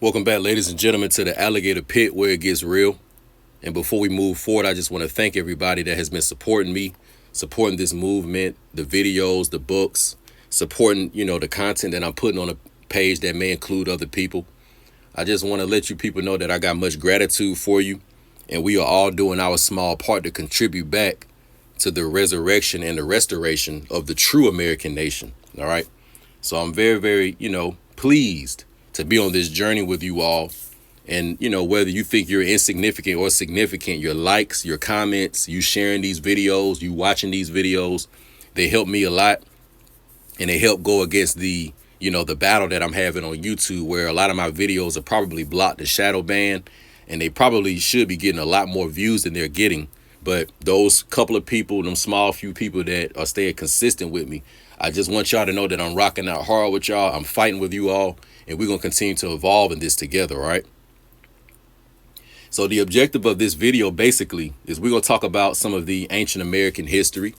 Welcome back, ladies and gentlemen, to the alligator pit where it gets real. And before we move forward, I just want to thank everybody that has been supporting me, supporting this movement, the videos, the books, supporting, the content that I'm putting on a page that may include other people. I just want to let you people know that I got much gratitude for you, and we are all doing our small part to contribute back to the resurrection and the restoration of the true American nation. All right. So I'm very, very, pleased to be on this journey with you all. And, whether you think you're insignificant or significant, your likes, your comments, you sharing these videos, you watching these videos, they help me a lot. And they help go against the battle that I'm having on YouTube, where a lot of my videos are probably blocked and shadow banned, and they probably should be getting a lot more views than they're getting. But those couple of people, them small few people that are staying consistent with me, I just want y'all to know that I'm rocking out hard with y'all. I'm fighting with you all, and we're going to continue to evolve in this together, all right? So the objective of this video basically is we're going to talk about some of the ancient American history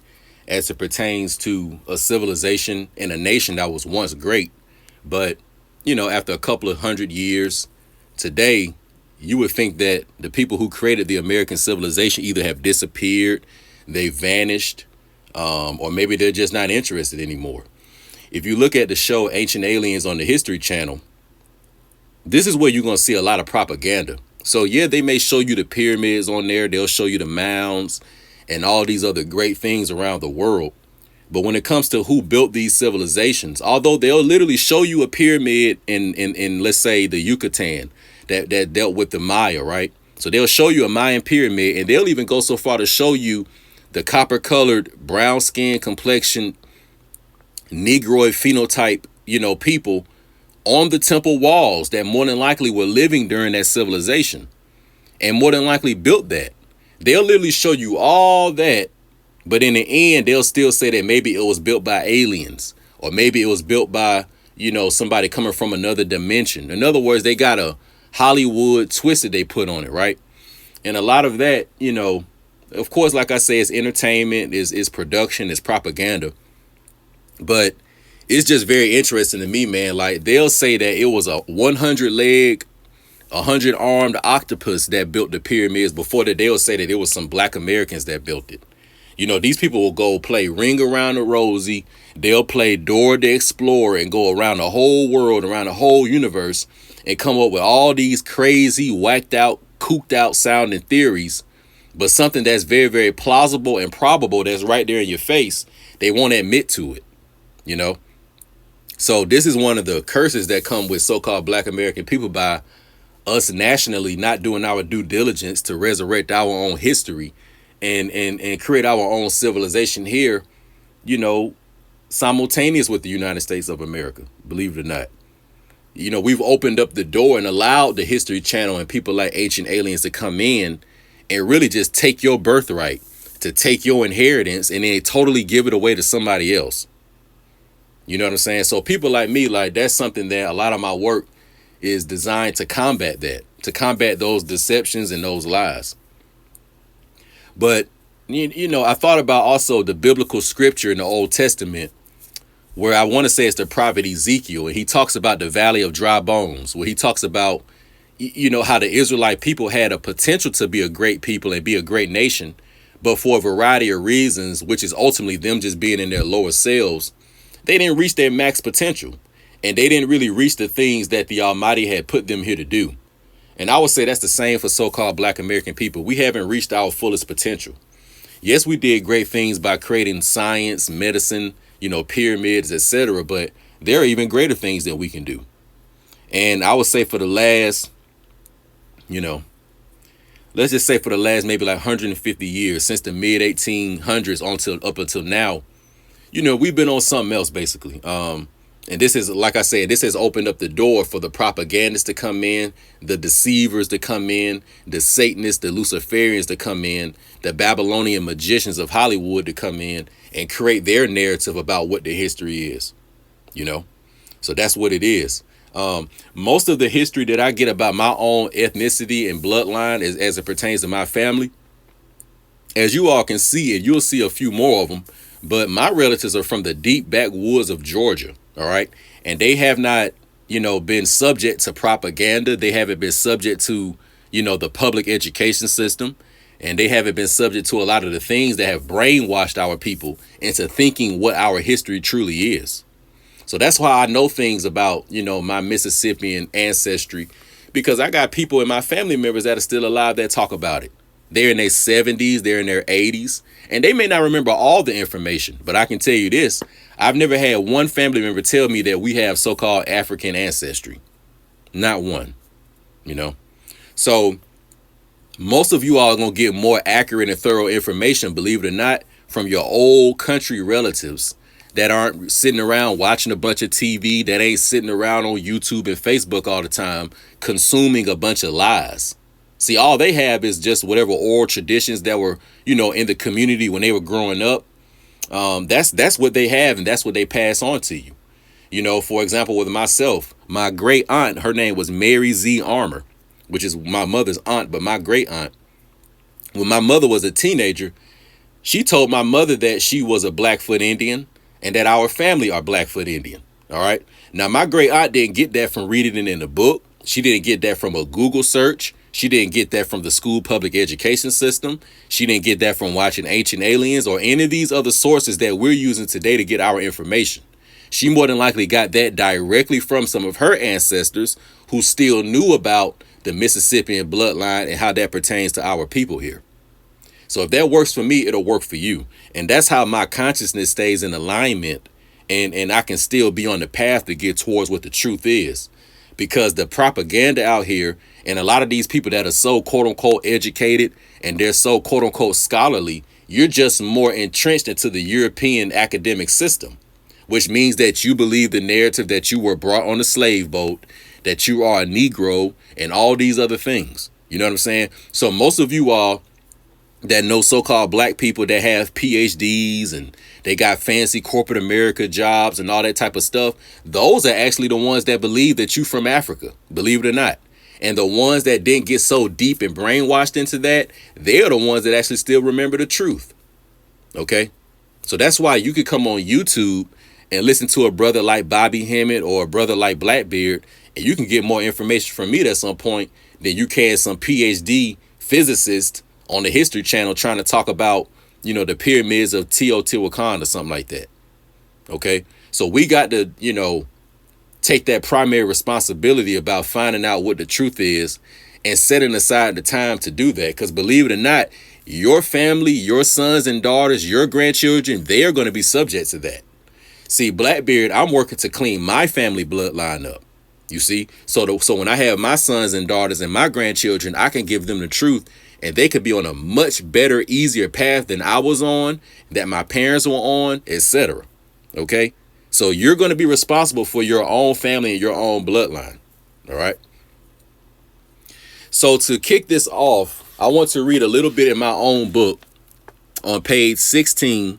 as it pertains to a civilization and a nation that was once great. But, after a couple of 100 years today, you would think that the people who created the American civilization either have disappeared, they vanished, or maybe they're just not interested anymore. If you look at the show Ancient Aliens on the History Channel, this is where you're going to see a lot of propaganda. So, yeah, they may show you the pyramids on there. They'll show you the mounds and all these other great things around the world. But when it comes to who built these civilizations, although they'll literally show you a pyramid in let's say, the Yucatan that dealt with the Maya, right? So they'll show you a Mayan pyramid, and they'll even go so far to show you the copper-colored, brown skin complexion, Negroid phenotype, people on the temple walls that more than likely were living during that civilization and more than likely built that. They'll literally show you all that, but in the end, they'll still say that maybe it was built by aliens, or maybe it was built by, somebody coming from another dimension. In other words, they got a Hollywood twist that they put on it, right? And a lot of that, of course, like I say, it's entertainment, is production, is propaganda. But it's just very interesting to me, man. Like, they'll say that it was a 100-leg, 100-armed octopus that built the pyramids. Before that, they'll say that it was some Black Americans that built it. These people will go play Ring Around the Rosie. They'll play Dora the Explorer and go around the whole world, around the whole universe, and come up with all these crazy, whacked out, cooked out sounding theories. But something that's very, very plausible and probable that's right there in your face, they won't admit to it, So this is one of the curses that come with so-called Black American people by us nationally not doing our due diligence to resurrect our own history and create our own civilization here, simultaneous with the United States of America, believe it or not. We've opened up the door and allowed the History Channel and people like Ancient Aliens to come in and really just take your birthright, to take your inheritance, and then totally give it away to somebody else. You know what I'm saying? So people like me, that's something that a lot of my work is designed to combat that, to combat those deceptions and those lies. But, I thought about also the biblical scripture in the Old Testament, where I want to say it's the prophet Ezekiel, and he talks about the valley of dry bones, where he talks about, how the Israelite people had a potential to be a great people and be a great nation, but for a variety of reasons, which is ultimately them just being in their lower selves, they didn't reach their max potential, and they didn't really reach the things that the Almighty had put them here to do. And I would say that's the same for so-called Black American people. We haven't reached our fullest potential. Yes, we did great things by creating science, medicine, pyramids, etc. But there are even greater things that we can do. And I would say for the last, let's just say for the last maybe like 150 years, since the mid 1800s up until now, we've been on something else basically. And this is, like I said, this has opened up the door for the propagandists to come in, the deceivers to come in, the Satanists, the Luciferians to come in, the Babylonian magicians of Hollywood to come in and create their narrative about what the history is, So that's what it is. Most of the history that I get about my own ethnicity and bloodline as it pertains to my family, as you all can see, and you'll see a few more of them, but my relatives are from the deep backwoods of Georgia. All right. And they have not, been subject to propaganda. They haven't been subject to, the public education system. And they haven't been subject to a lot of the things that have brainwashed our people into thinking what our history truly is. So that's why I know things about, my Mississippian ancestry, because I got people in my family members that are still alive that talk about it. They're in their 70s, they're in their 80s, and they may not remember all the information. But I can tell you this, I've never had one family member tell me that we have so-called African ancestry. Not one, So most of you all are going to get more accurate and thorough information, believe it or not, from your old country relatives that aren't sitting around watching a bunch of TV, that ain't sitting around on YouTube and Facebook all the time, consuming a bunch of lies. See, all they have is just whatever oral traditions that were, in the community when they were growing up. That's what they have, and that's what they pass on to you. For example, with myself, my great aunt, her name was Mary Z. Armour, which is my mother's aunt, but my great aunt, when my mother was a teenager, she told my mother that she was a Blackfoot Indian and that our family are Blackfoot Indian. All right. Now, my great aunt didn't get that from reading it in a book. She didn't get that from a Google search. She didn't get that from the school public education system. She didn't get that from watching Ancient Aliens or any of these other sources that we're using today to get our information. She more than likely got that directly from some of her ancestors who still knew about the Mississippian bloodline and how that pertains to our people here. So if that works for me, it'll work for you. And that's how my consciousness stays in alignment, and I can still be on the path to get towards what the truth is. Because the propaganda out here, and a lot of these people that are so quote unquote educated and they're so quote unquote scholarly, you're just more entrenched into the European academic system, which means that you believe the narrative that you were brought on a slave boat, that you are a Negro, and all these other things. You know what I'm saying? So most of you all that know so-called black people that have PhDs and they got fancy corporate America jobs and all that type of stuff, those are actually the ones that believe that you from Africa, believe it or not. And the ones that didn't get so deep and brainwashed into that, they're the ones that actually still remember the truth. Okay? So that's why you could come on YouTube and listen to a brother like Bobby Hemmett or a brother like Blackbeard, and you can get more information from me at some point than you can some PhD physicist on the History Channel trying to talk about, the pyramids of Teotihuacan or something like that. Okay. So we got to, take that primary responsibility about finding out what the truth is and setting aside the time to do that. Because believe it or not, your family, your sons and daughters, your grandchildren, they are going to be subject to that. See, Blackbeard, I'm working to clean my family bloodline up. You see, so when I have my sons and daughters and my grandchildren, I can give them the truth, and they could be on a much better, easier path than I was on, that my parents were on, etc. Okay, so you're going to be responsible for your own family and your own bloodline. All right. So to kick this off, I want to read a little bit in my own book on page 16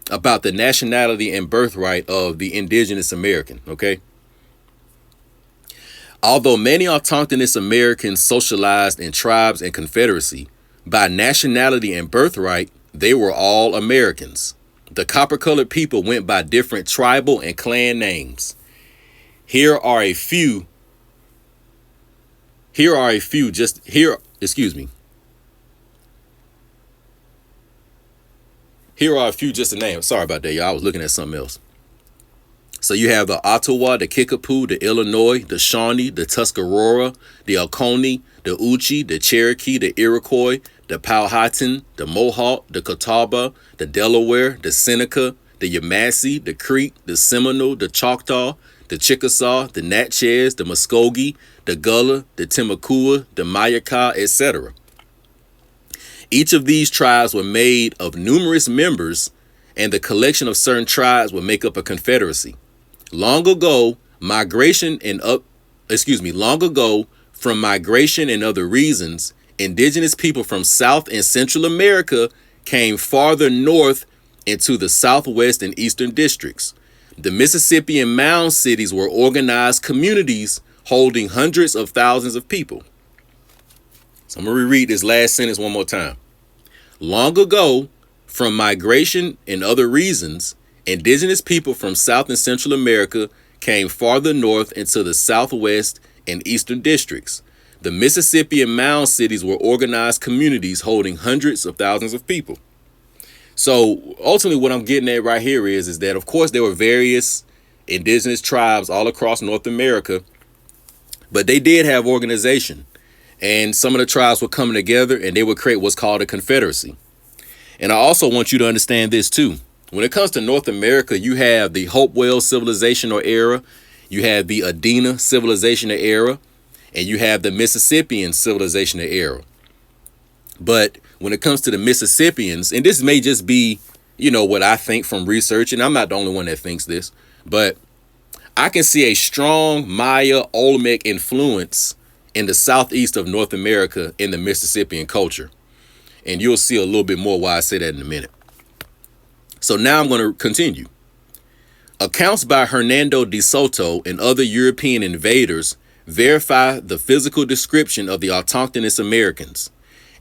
about the nationality and birthright of the indigenous American. Okay. Although many autochthonous Americans socialized in tribes and confederacy, by nationality and birthright, they were all Americans. The copper-colored people went by different tribal and clan names. Here are a few just to name. Sorry about that, y'all. I was looking at something else. So you have the Ottawa, the Kickapoo, the Illinois, the Shawnee, the Tuscarora, the Oconee, the Uchi, the Cherokee, the Iroquois, the Powhatan, the Mohawk, the Catawba, the Delaware, the Seneca, the Yamasee, the Creek, the Seminole, the Choctaw, the Chickasaw, the Natchez, the Muskogee, the Gullah, the Timucua, the Mayaka, etc. Each of these tribes were made of numerous members, and the collection of certain tribes would make up a confederacy. Long ago, from migration and other reasons, indigenous people from South and Central America came farther north into the Southwest and Eastern districts. The Mississippian mound cities were organized communities holding hundreds of thousands of people. So I'm going to reread this last sentence one more time. Long ago, from migration and other reasons, indigenous people from South and Central America came farther north into the southwest and eastern districts. The Mississippian mound cities were organized communities holding hundreds of thousands of people. So ultimately what I'm getting at right here is that, of course, there were various indigenous tribes all across North America, but they did have organization. And some of the tribes were coming together and they would create what's called a confederacy. And I also want you to understand this too. When it comes to North America, you have the Hopewell civilization or era, you have the Adena civilization or era, and you have the Mississippian civilization or era. But when it comes to the Mississippians, and this may just be, what I think from research, and I'm not the only one that thinks this, but I can see a strong Maya Olmec influence in the southeast of North America in the Mississippian culture. And you'll see a little bit more why I say that in a minute. So now I'm going to continue. Accounts by Hernando de Soto and other European invaders verify the physical description of the autochthonous Americans.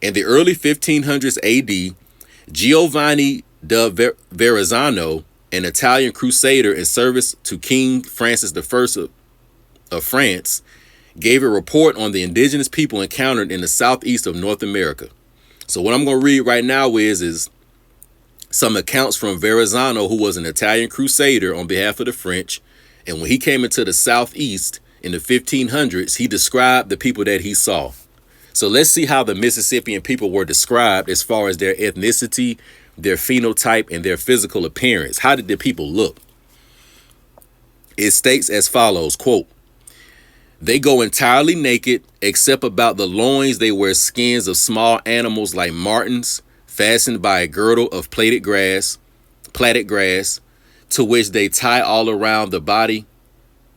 In the early 1500s AD, Giovanni da Verrazzano, an Italian crusader in service to King Francis I of France, gave a report on the indigenous people encountered in the southeast of North America. So what I'm going to read right now is some accounts from Verrazzano, who was an Italian crusader on behalf of the French. And when he came into the southeast in the 1500s, he described the people that he saw. So let's see how the Mississippian people were described as far as their ethnicity, their phenotype, and their physical appearance. How did the people look? It states as follows, quote, "They go entirely naked, except about the loins they wear skins of small animals like martens, fastened by a girdle of plaited grass, to which they tie all around the body,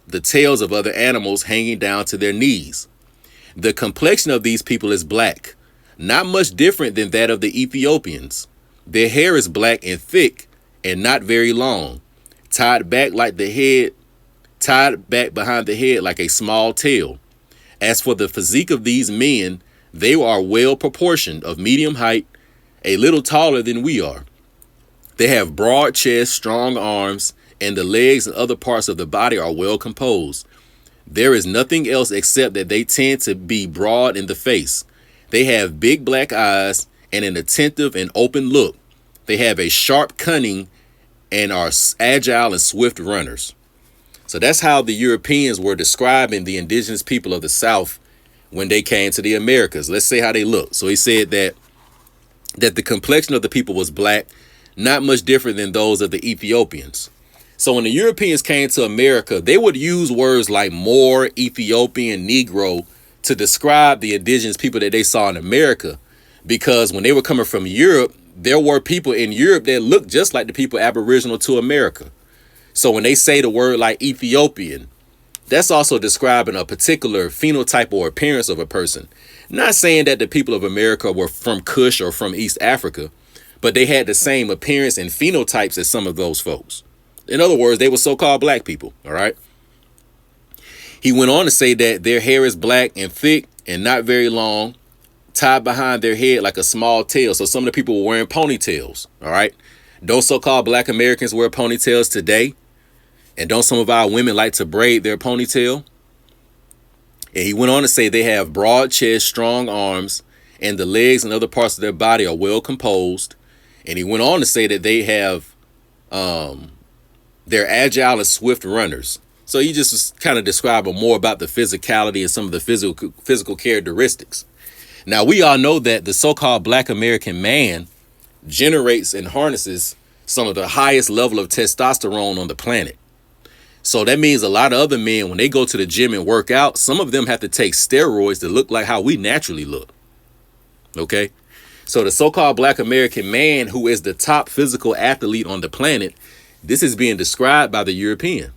the tails of other animals hanging down to their knees. The complexion of these people is black, not much different than that of the Ethiopians. Their hair is black and thick and not very long, tied back behind the head like a small tail. As for the physique of these men, they are well proportioned, of medium height, a little taller than we are. They have broad chests, strong arms, and the legs and other parts of the body are well composed. There is nothing else except that they tend to be broad in the face. They have big black eyes and an attentive and open look. They have a sharp cunning and are agile and swift runners." So that's how the Europeans were describing the indigenous people of the South when they came to the Americas. Let's say how they look. So he said that the complexion of the people was black, not much different than those of the Ethiopians. So when the Europeans came to America, they would use words like Moor, Ethiopian, Negro to describe the indigenous people that they saw in America, because when they were coming from Europe, there were people in Europe that looked just like the people aboriginal to America. So when they say the word like Ethiopian, that's also describing a particular phenotype or appearance of a person. Not saying that the people of America were from Kush or from East Africa, but they had the same appearance and phenotypes as some of those folks. In other words, they were so-called black people. All right. He went on to say that their hair is black and thick and not very long, tied behind their head like a small tail. So some of the people were wearing ponytails. All right. Don't so-called black Americans wear ponytails today? And don't some of our women like to braid their ponytail? And he went on to say they have broad chests, strong arms, and the legs and other parts of their body are well composed. And he went on to say that they have, they're agile and swift runners. So he just was kind of describing more about the physicality and some of the physical characteristics. Now, we all know that the so-called black American man generates and harnesses some of the highest level of testosterone on the planet. So that means a lot of other men, when they go to the gym and work out, some of them have to take steroids to look like how we naturally look. Okay. So the so-called black American man, who is the top physical athlete on the planet, this is being described by the European.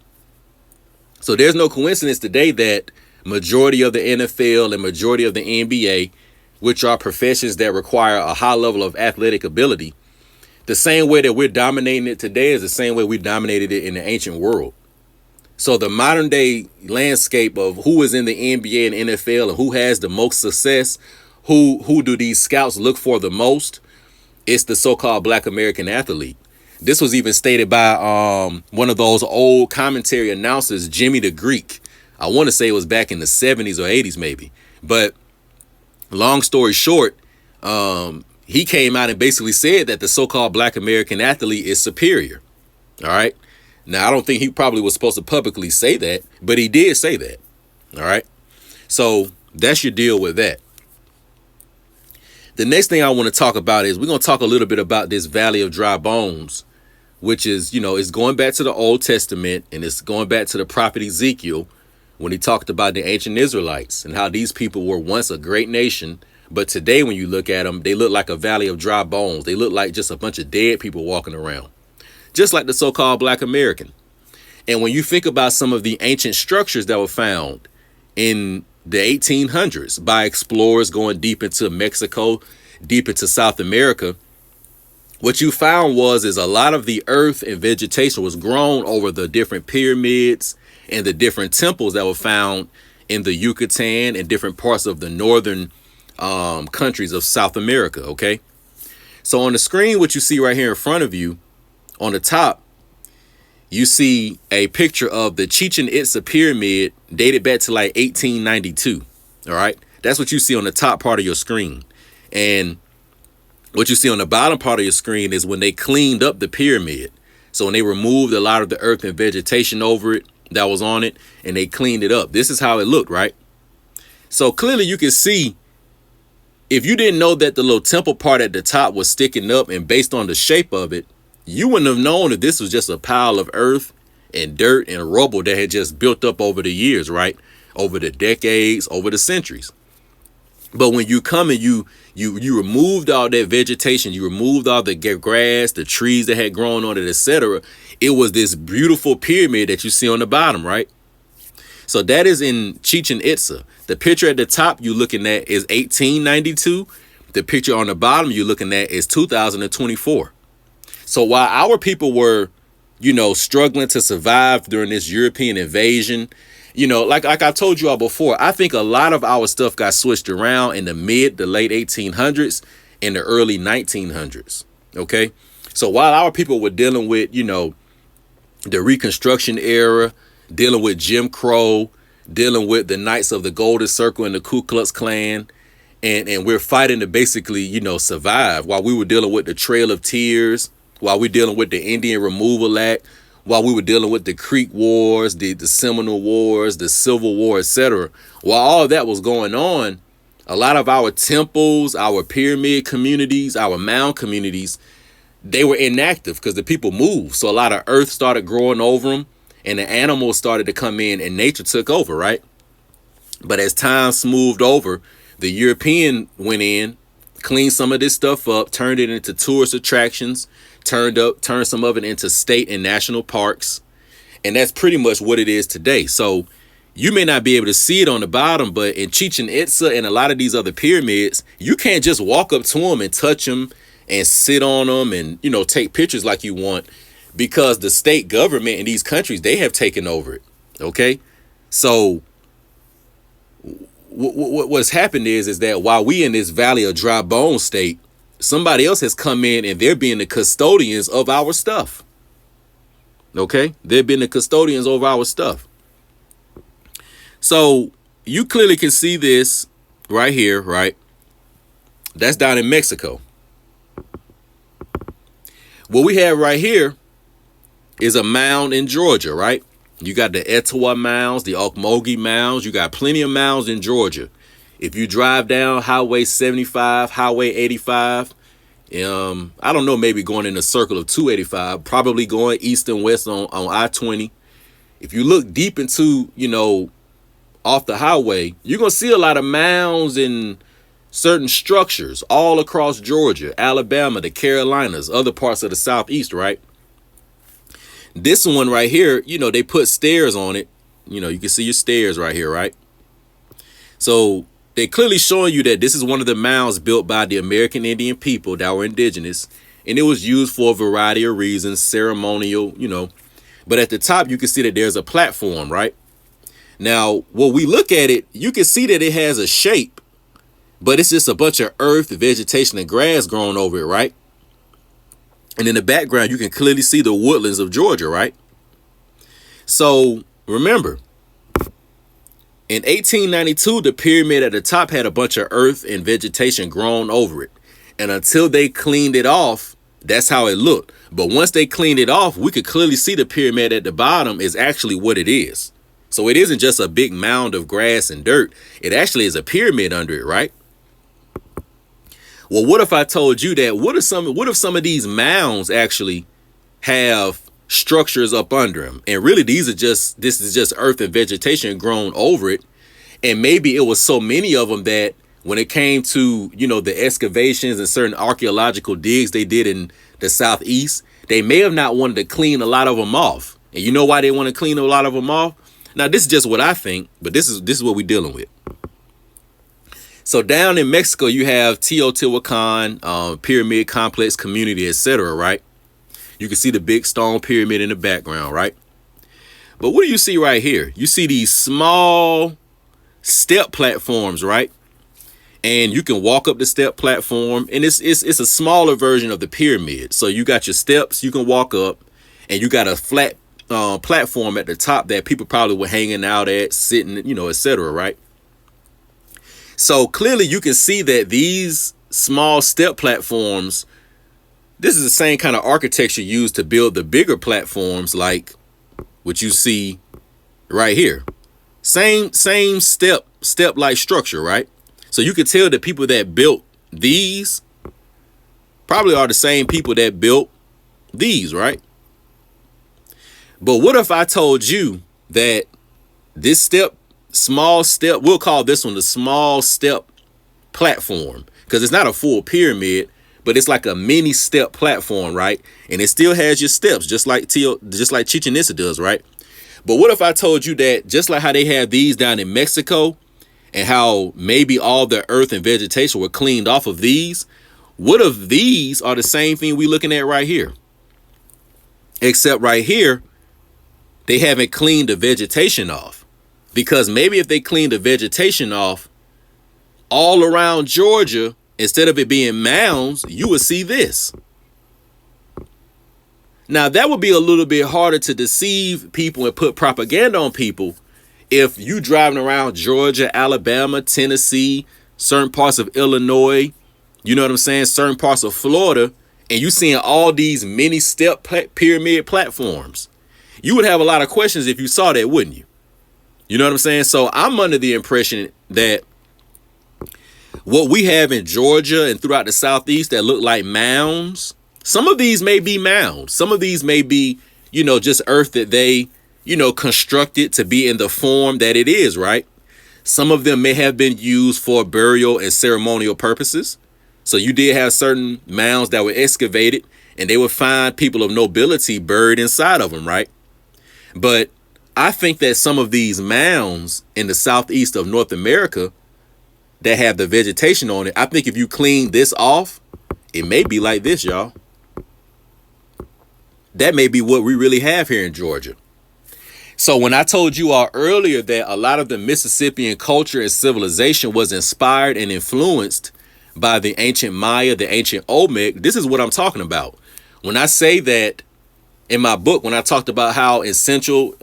So there's no coincidence today that majority of the NFL and majority of the NBA, which are professions that require a high level of athletic ability, the same way that we're dominating it today is the same way we dominated it in the ancient world. So the modern day landscape of who is in the NBA and NFL and who has the most success, who do these scouts look for the most, it's the so-called black American athlete. This was even stated by one of those old commentary announcers, Jimmy the Greek. I want to say it was back in the 70s or 80s maybe. But long story short, he came out and basically said that the so-called Black American athlete is superior. All right. Now, I don't think he probably was supposed to publicly say that, but he did say that. All right. So that's your deal with that. The next thing I want to talk about is we're going to talk a little bit about this Valley of Dry Bones, which is, it's going back to the Old Testament, and it's going back to the prophet Ezekiel when he talked about the ancient Israelites and how these people were once a great nation. But today, when you look at them, they look like a valley of dry bones. They look like just a bunch of dead people walking around, just like the so-called Black American. And when you think about some of the ancient structures that were found in the 1800s by explorers going deep into Mexico, deep into South America, what you found is a lot of the earth and vegetation was grown over the different pyramids and the different temples that were found in the Yucatan and different parts of the northern countries of South America. Okay. So on the screen, what you see right here in front of you on the top, you see a picture of the Chichen Itza pyramid dated back to like 1892. All right. That's what you see on the top part of your screen. And what you see on the bottom part of your screen is when they cleaned up the pyramid. So when they removed a lot of the earth and vegetation over it that was on it, and they cleaned it up. This is how it looked, right? So clearly you can see, if you didn't know that the little temple part at the top was sticking up, and based on the shape of it, you wouldn't have known that this was just a pile of earth and dirt and rubble that had just built up over the years, right? Over the decades, over the centuries. But when you come and you removed all that vegetation, you removed all the grass, the trees that had grown on it, etc., it was this beautiful pyramid that you see on the bottom, right? So that is in Chichen Itza. The picture at the top you're looking at is 1892. The picture on the bottom you're looking at is 2024. So while our people were, struggling to survive during this European invasion, like I told you all before, I think a lot of our stuff got switched around in the late 1800s and the early 1900s. Okay. So while our people were dealing with, the Reconstruction era, dealing with Jim Crow, dealing with the Knights of the Golden Circle and the Ku Klux Klan, and we're fighting to basically, survive, while we were dealing with the Trail of Tears, while we're dealing with the Indian Removal Act, while we were dealing with the Creek Wars, the Seminole Wars, the Civil War, etc. While all of that was going on, a lot of our temples, our pyramid communities, our mound communities, they were inactive because the people moved. So a lot of earth started growing over them, and the animals started to come in, and nature took over, right? But as time smoothed over, the European went in, cleaned some of this stuff up, turned it into tourist attractions, turned some of it into state and national parks. And that's pretty much what it is today. So you may not be able to see it on the bottom, but in Chichen Itza and a lot of these other pyramids, you can't just walk up to them and touch them and sit on them and, take pictures like you want, because the state government in these countries, they have taken over it. Okay. So what's happened is that while we in this valley of dry bone state, somebody else has come in and they're being the custodians of our stuff. Okay. They've been the custodians of our stuff. So you clearly can see this right here, right? That's down in Mexico. What we have right here is a mound in Georgia, right? You got the Etowah mounds, the Okmulgee mounds. You got plenty of mounds in Georgia. If you drive down Highway 75, Highway 85, I don't know, maybe going in a circle of 285, probably going east and west on I-20. If you look deep into, off the highway, you're going to see a lot of mounds and certain structures all across Georgia, Alabama, the Carolinas, other parts of the Southeast, right? This one right here, they put stairs on it. You can see your stairs right here, right? So they clearly showing you that this is one of the mounds built by the American Indian people that were indigenous, and it was used for a variety of reasons, ceremonial, But at the top, you can see that there's a platform, right? Now, when we look at it, you can see that it has a shape, but it's just a bunch of earth, vegetation, and grass growing over it, right? And in the background, you can clearly see the woodlands of Georgia, right? So remember, in 1892, the pyramid at the top had a bunch of earth and vegetation grown over it. And until they cleaned it off, that's how it looked. But once they cleaned it off, we could clearly see the pyramid at the bottom is actually what it is. So it isn't just a big mound of grass and dirt. It actually is a pyramid under it, right? Well, what if I told you that? What if some of these mounds actually have structures up under them? And really, this is just earth and vegetation grown over it. And maybe it was so many of them that when it came to, the excavations and certain archaeological digs they did in the southeast, they may have not wanted to clean a lot of them off. And you know why they want to clean a lot of them off? Now, this is just what I think, but this is what we're dealing with. So down in Mexico, you have Teotihuacan, pyramid complex community, etc., right? You can see the big stone pyramid in the background, right? But what do you see right here? You see these small step platforms, right? And you can walk up the step platform, and it's a smaller version of the pyramid. So you got your steps you can walk up, and you got a flat platform at the top that people probably were hanging out at, sitting, etc., right? So clearly you can see that these small step platforms, this is the same kind of architecture used to build the bigger platforms like what you see right here. Same step-like structure, right? So you can tell the people that built these probably are the same people that built these, right? But what if I told you that this small step, we'll call this one the small step platform, because it's not a full pyramid, but it's like a mini step platform, right? And it still has your steps, just like Chichen Itza does, right? But what if I told you that just like how they have these down in Mexico and how maybe all the earth and vegetation were cleaned off of these, what if these are the same thing we're looking at right here? Except right here, they haven't cleaned the vegetation off. Because maybe if they cleaned the vegetation off all around Georgia, instead of it being mounds, you would see this. Now, that would be a little bit harder to deceive people and put propaganda on people if you driving around Georgia, Alabama, Tennessee, certain parts of Illinois, you know what I'm saying, certain parts of Florida, and you seeing all these mini step pyramid platforms. You would have a lot of questions if you saw that, wouldn't you? You know what I'm saying? So I'm under the impression that what we have in Georgia and throughout the southeast that look like mounds, some of these may be mounds. Some of these may be, just earth that they, constructed to be in the form that it is, right? Some of them may have been used for burial and ceremonial purposes. So you did have certain mounds that were excavated and they would find people of nobility buried inside of them, right? But I think that some of these mounds in the southeast of North America that have the vegetation on it, I think if you clean this off, it may be like this, y'all. That may be what we really have here in Georgia. So when I told you all earlier that a lot of the Mississippian culture and civilization was inspired and influenced by the ancient Maya, the ancient Olmec, this is what I'm talking about. When I say that in my book, when I talked about how in Central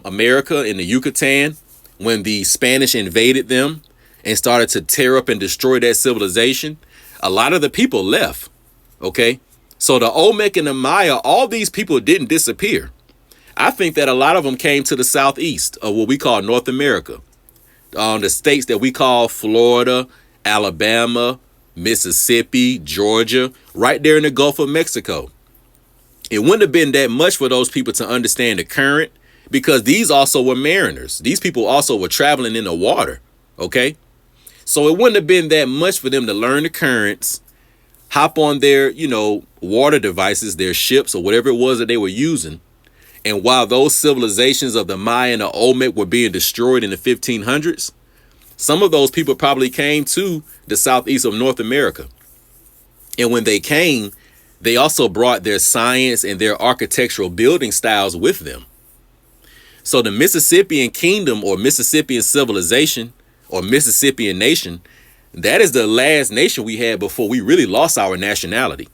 America, in the Yucatan, when the Spanish invaded them and started to tear up and destroy that civilization, a lot of the people left, okay? So the Olmec and the Maya, all these people didn't disappear. I think that a lot of them came to the southeast of what we call North America, the states that we call Florida, Alabama, Mississippi, Georgia, right there in the Gulf of Mexico. It wouldn't have been that much for those people to understand the current because these also were mariners. These people also were traveling in the water, okay? So it wouldn't have been that much for them to learn the currents, hop on their, water devices, their ships or whatever it was that they were using. And while those civilizations of the Maya and the Olmec were being destroyed in the 1500s, some of those people probably came to the southeast of North America. And when they came, they also brought their science and their architectural building styles with them. So the Mississippian kingdom or Mississippian civilization or Mississippian nation, that is the last nation we had before we really lost our nationality.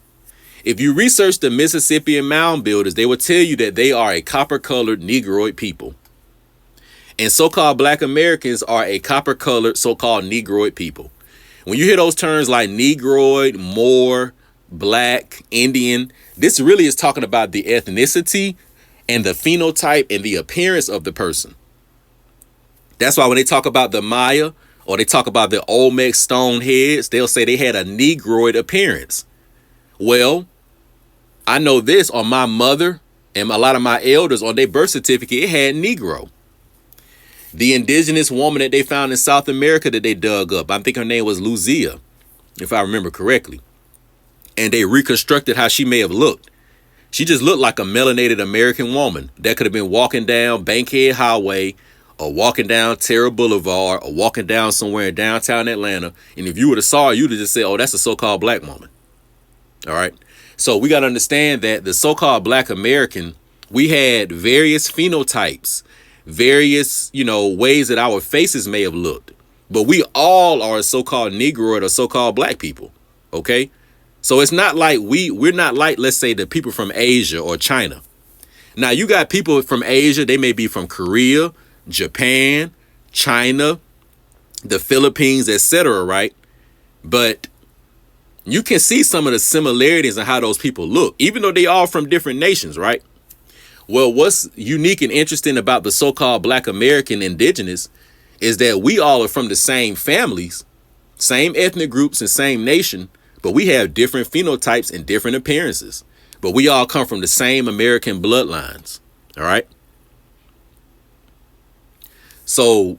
If you research the Mississippian mound builders, they will tell you that they are a copper-colored Negroid people. And so-called Black Americans are a copper-colored so-called Negroid people. When you hear those terms like Negroid, Moor, Black, Indian, this really is talking about the ethnicity and the phenotype and the appearance of the person. That's why when they talk about the Maya or they talk about the Olmec stone heads, they'll say they had a Negroid appearance. Well, I know this on my mother and a lot of my elders on their birth certificate, it had Negro. The indigenous woman that they found in South America that they dug up, I think her name was Lucia, if I remember correctly. And they reconstructed how she may have looked. She just looked like a melanated American woman that could have been walking down Bankhead Highway or walking down Terra Boulevard or walking down somewhere in downtown Atlanta. And if you would have saw her, you'd have just said, oh, that's a so-called black woman. All right. So we got to understand that the so-called Black American, we had various phenotypes, various, ways that our faces may have looked. But we all are so-called Negroid or so-called black people. OK, so it's not like we're not like, let's say, the people from Asia or China. Now, you got people from Asia. They may be from Korea, Japan, China, the Philippines, etc. Right. But you can see some of the similarities in how those people look, even though they are from different nations. Right. Well, what's unique and interesting about the so-called Black American indigenous is that we all are from the same families, same ethnic groups and same nation, but we have different phenotypes and different appearances. But we all come from the same American bloodlines. All right. So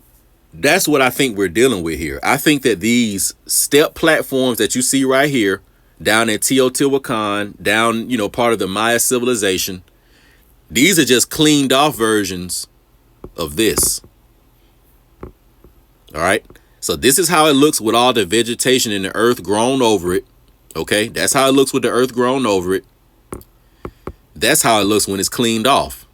that's what I think we're dealing with here. I think that these step platforms that you see right here down in Teotihuacan, down, part of the Maya civilization, these are just cleaned off versions of this. All right. So this is how it looks with all the vegetation and the earth grown over it. OK, that's how it looks with the earth grown over it. That's how it looks when it's cleaned off.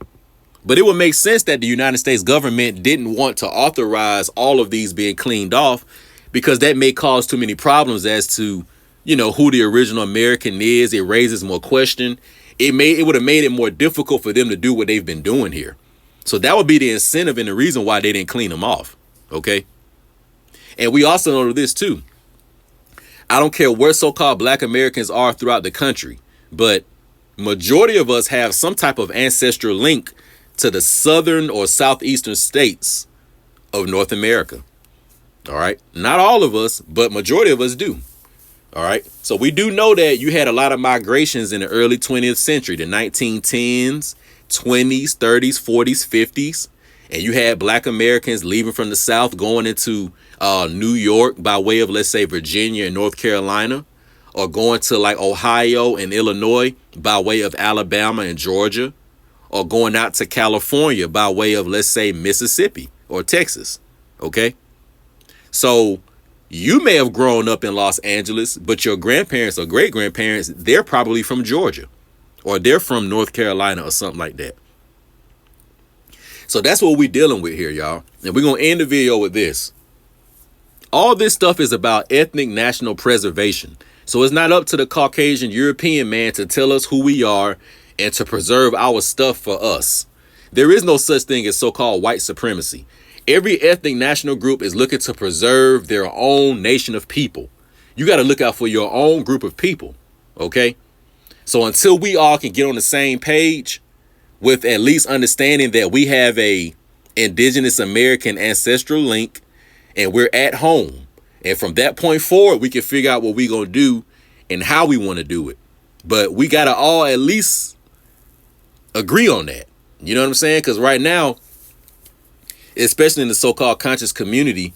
But it would make sense that the United States government didn't want to authorize all of these being cleaned off, because that may cause too many problems as to, who the original American is. It raises more question. It would have made it more difficult for them to do what they've been doing here. So that would be the incentive and the reason why they didn't clean them off. OK. And we also know this, too. I don't care where so-called Black Americans are throughout the country, but majority of us have some type of ancestral link to the southern or southeastern states of North America. All right. Not all of us, but majority of us do. All right. So we do know that you had a lot of migrations in the early 20th century, the 1910s, 20s, 30s, 40s, 50s. And you had Black Americans leaving from the South going into New York by way of, let's say, Virginia and North Carolina, or going to like Ohio and Illinois by way of Alabama and Georgia, or going out to California by way of, let's say, Mississippi or Texas. OK, so you may have grown up in Los Angeles, but your grandparents or great grandparents, they're probably from Georgia, or they're from North Carolina or something like that. So that's what we're dealing with here, y'all. And we're going to end the video with this. All this stuff is about ethnic national preservation. So it's not up to the Caucasian European man to tell us who we are and to preserve our stuff for us. There is no such thing as so-called white supremacy. Every ethnic national group is looking to preserve their own nation of people. You got to look out for your own group of people. OK, so until we all can get on the same page with at least understanding that we have a indigenous American ancestral link and we're at home, and from that point forward, we can figure out what we're going to do and how we want to do it. But we got to all at least agree on that. You know what I'm saying? Because right now, especially in the so-called conscious community,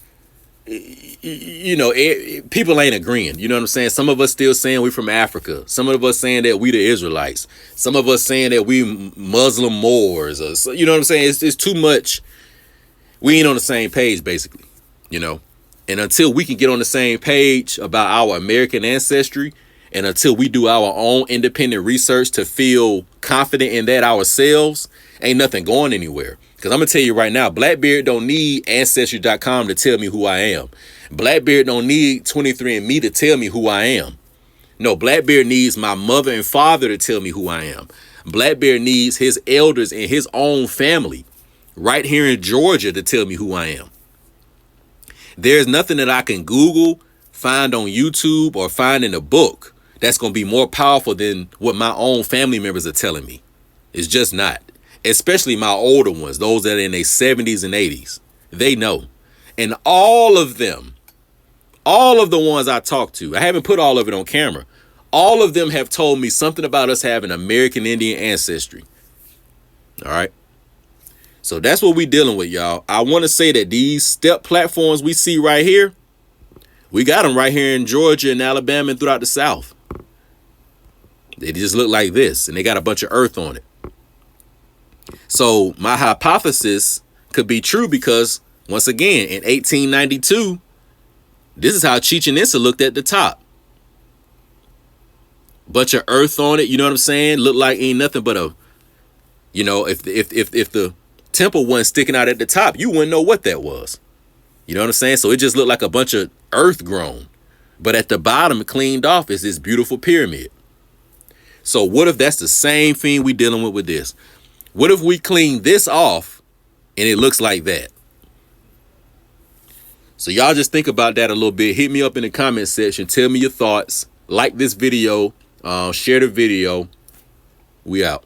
people ain't agreeing. You know what I'm saying? Some of us still saying we from Africa. Some of us saying that we the Israelites. Some of us saying that we Muslim Moors. Or, you know what I'm saying? It's too much. We ain't on the same page, basically. And until we can get on the same page about our American ancestry, and until we do our own independent research to feel confident in that ourselves, ain't nothing going anywhere. Because I'm going to tell you right now, Blackbeard don't need Ancestry.com to tell me who I am. Blackbeard don't need 23andMe to tell me who I am. No, Blackbeard needs my mother and father to tell me who I am. Blackbeard needs his elders and his own family right here in Georgia to tell me who I am. There's nothing that I can Google, find on YouTube, or find in a book that's going to be more powerful than what my own family members are telling me. It's just not. Especially my older ones, those that are in their 70s and 80s. They know. And all of them, all of the ones I talked to, I haven't put all of it on camera. All of them have told me something about us having American Indian ancestry. All right. So that's what we're dealing with, y'all. I want to say that these step platforms we see right here, we got them right here in Georgia and Alabama and throughout the South. They just look like this, and they got a bunch of earth on it. So my hypothesis could be true because, once again, in 1892, this is how Chichen Itza looked at the top. Bunch of earth on it, you know what I'm saying? Look like ain't nothing but a, you know, if the temple wasn't sticking out at the top, you wouldn't know what that was. You know what I'm saying? So it just looked like a bunch of earth grown. But at the bottom, cleaned off, is this beautiful pyramid. So what if that's the same thing we dealing with this? What if we clean this off and it looks like that? So y'all just think about that a little bit. Hit me up in the comment section. Tell me your thoughts. Like this video. Share the video. We out.